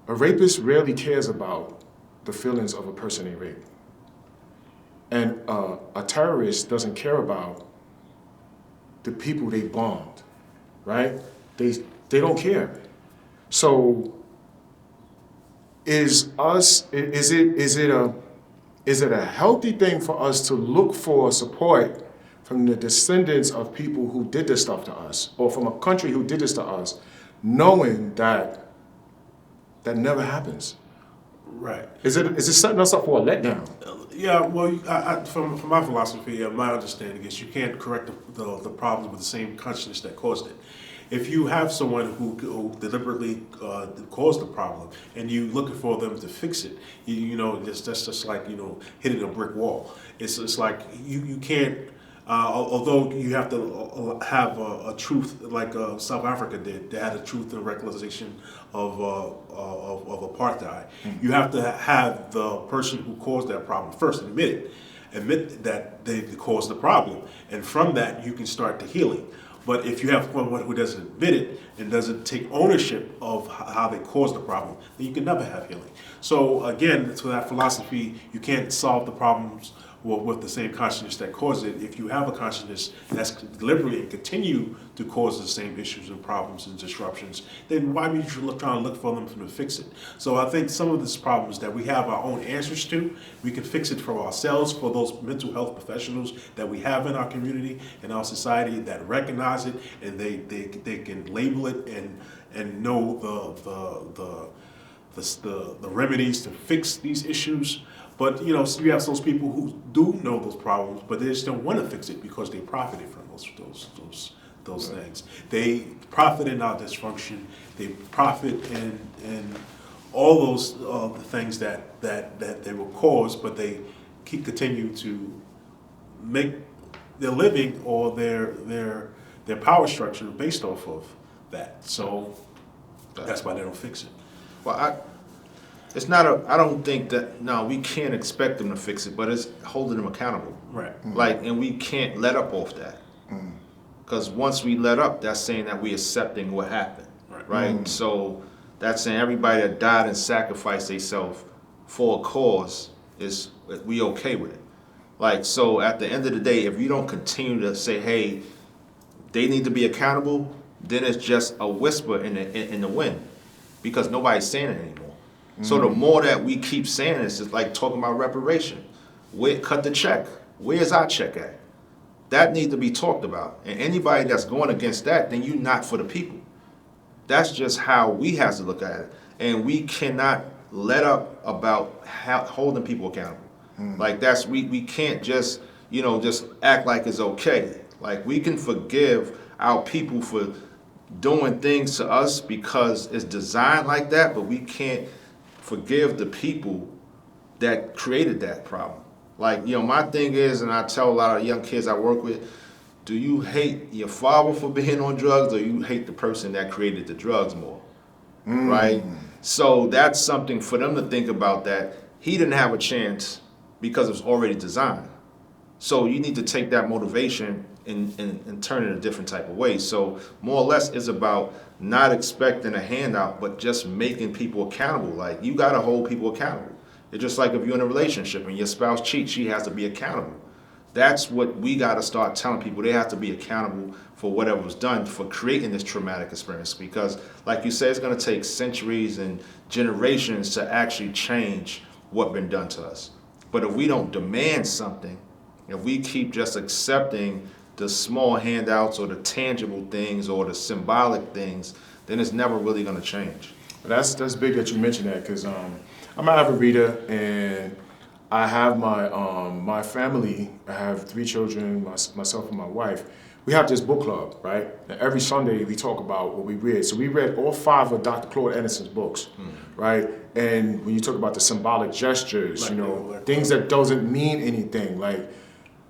A rapist rarely cares about the feelings of a person they rape. And a terrorist doesn't care about the people they bombed, right? They don't care. So is it a healthy thing for us to look for support from the descendants of people who did this stuff to us, or from a country who did this to us, knowing that that never happens? Right. Is it setting us up for a letdown? Yeah, well, from my philosophy, my understanding is you can't correct the problems with the same consciousness that caused it. If you have someone who deliberately caused the problem and you looking for them to fix it, that's just like hitting a brick wall. It's like you can't. Although you have to have a truth, like South Africa did, they had a truth and recognition of apartheid. You have to have the person who caused that problem first admit that they caused the problem, and from that you can start the healing. But if you have someone who doesn't admit it and doesn't take ownership of how they caused the problem, then you can never have healing. So again, to that philosophy, you can't solve the problems with the same consciousness that caused it. If you have a consciousness that's deliberately and continue to cause the same issues and problems and disruptions, then why would you try to look for them to fix it? So I think some of these problems that we have our own answers to, we can fix it for ourselves, for those mental health professionals that we have in our community and our society that recognize it, and they can label it and know the remedies to fix these issues. But you have those people who do know those problems, but they just don't want to fix it because they profited from those things. They profit in our dysfunction. They profit in all those the things that they will cause, but they continue to make their living or their power structure based off of that. So that's why they don't fix it. Well, it's not I don't think that, no, we can't expect them to fix it, but it's holding them accountable. Right. And we can't let up off that. Because once we let up, that's saying that we're accepting what happened. Right? So that's saying everybody that died and sacrificed themselves for a cause, we okay with it. So at the end of the day, if you don't continue to say, hey, they need to be accountable, then it's just a whisper in the wind, because nobody's saying it anymore. So the more that we keep saying this, it's like talking about reparation. Cut the check. Where's our check at? That needs to be talked about. And anybody that's going against that, then you're not for the people. That's just how we have to look at it. And we cannot let up about holding people accountable. We can't just act like it's okay. We can forgive our people for doing things to us because it's designed like that, but we can't forgive the people that created that problem. My thing is, and I tell a lot of young kids I work with, do you hate your father for being on drugs, or you hate the person that created the drugs more? Right? So that's something for them to think about, that he didn't have a chance because it was already designed. So you need to take that motivation and turn it a different type of way. So more or less it's about not expecting a handout, but just making people accountable. You got to hold people accountable. It's just like if you're in a relationship and your spouse cheats, she has to be accountable. That's what we got to start telling people. They have to be accountable for whatever was done for creating this traumatic experience. Because like you said, it's going to take centuries and generations to actually change what's been done to us. But if we don't demand something, if we keep just accepting the small handouts or the tangible things or the symbolic things, then it's never really going to change. That's big that you mentioned that, because I'm an avid reader, and I have my family. I have 3 children, myself and my wife. We have this book club, right? And every Sunday we talk about what we read. So we read all 5 of Dr. Claude Edison's books, right? And when you talk about the symbolic gestures, things that doesn't mean anything,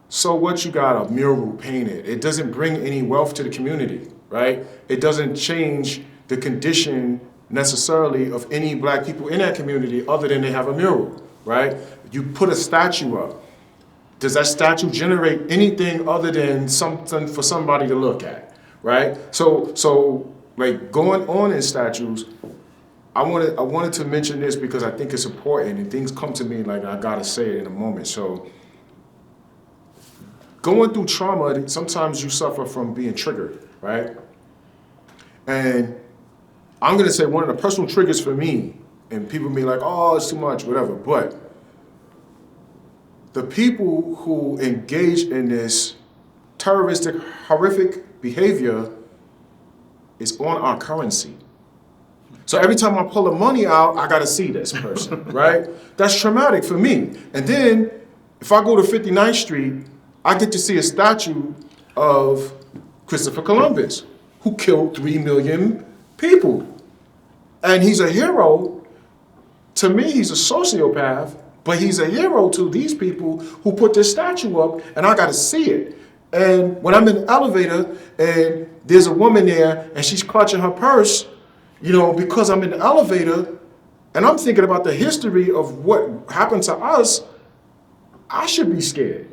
so what, you got a mural painted? It doesn't bring any wealth to the community, right? It doesn't change the condition necessarily of any black people in that community other than they have a mural, right? You put a statue up. Does that statue generate anything other than something for somebody to look at, right? So going on in statues, I wanted to mention this because I think it's important, and things come to me like I gotta say it in a moment. So, going through trauma, sometimes you suffer from being triggered, right? And I'm gonna say one of the personal triggers for me, and people be like, "Oh, it's too much," whatever. But the people who engage in this terroristic, horrific behavior is on our currency. So every time I pull the money out, I gotta see this person, right? That's traumatic for me. And then if I go to 59th Street, I get to see a statue of Christopher Columbus, who killed 3 million people. And he's a hero. To me, he's a sociopath, but he's a hero to these people who put this statue up, and I gotta see it. And when I'm in the elevator and there's a woman there and she's clutching her purse, you know, because I'm in the elevator and I'm thinking about the history of what happened to us, I should be scared,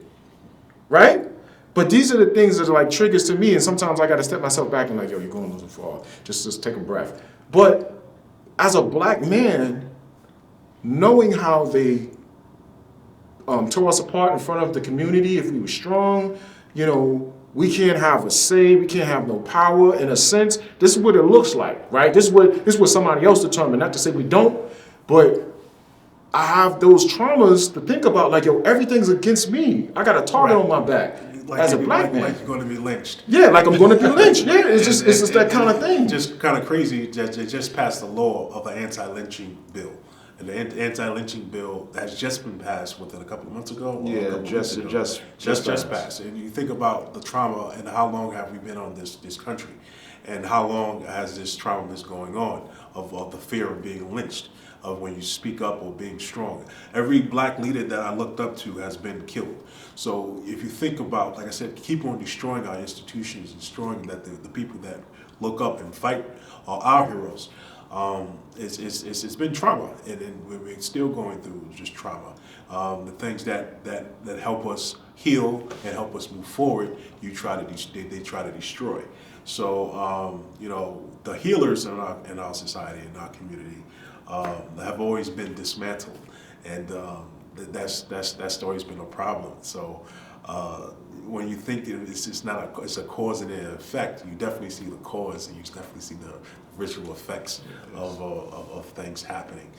right? But these are the things that are like triggers to me, and sometimes I gotta step myself back and like, yo, you're going a little far. Just take a breath. But as a black man, knowing how they tore us apart in front of the community, if we were strong, you know, we can't have a say, we can't have no power. In a sense, this is what it looks like, right? This is what somebody else determined. Not to say we don't, but I have those traumas to think about, like, yo, everything's against me. I got a target on my back as a black man. Like you're going to be lynched. Yeah, like I'm going to be lynched. Yeah, it's just that kind of thing. Just kind of crazy that they just passed the law of an anti-lynching bill. And the anti-lynching bill has just been passed within a couple of months ago. Yeah, just passed. And you think about the trauma and how long have we been on this country, and how long has this trauma been going on of the fear of being lynched, of when you speak up or being strong. Every black leader that I looked up to has been killed. So if you think about, like I said, keep on destroying our institutions, destroying that the people that look up and fight are our heroes. It's been trauma, and we're still going through just trauma. The things that help us heal and help us move forward, they try to destroy. So you know, the healers in our society, in our community, have always been dismantled, and that's always been a problem. So when you think it's a cause and an effect, you definitely see the cause, and you definitely see the visual effects of things happening.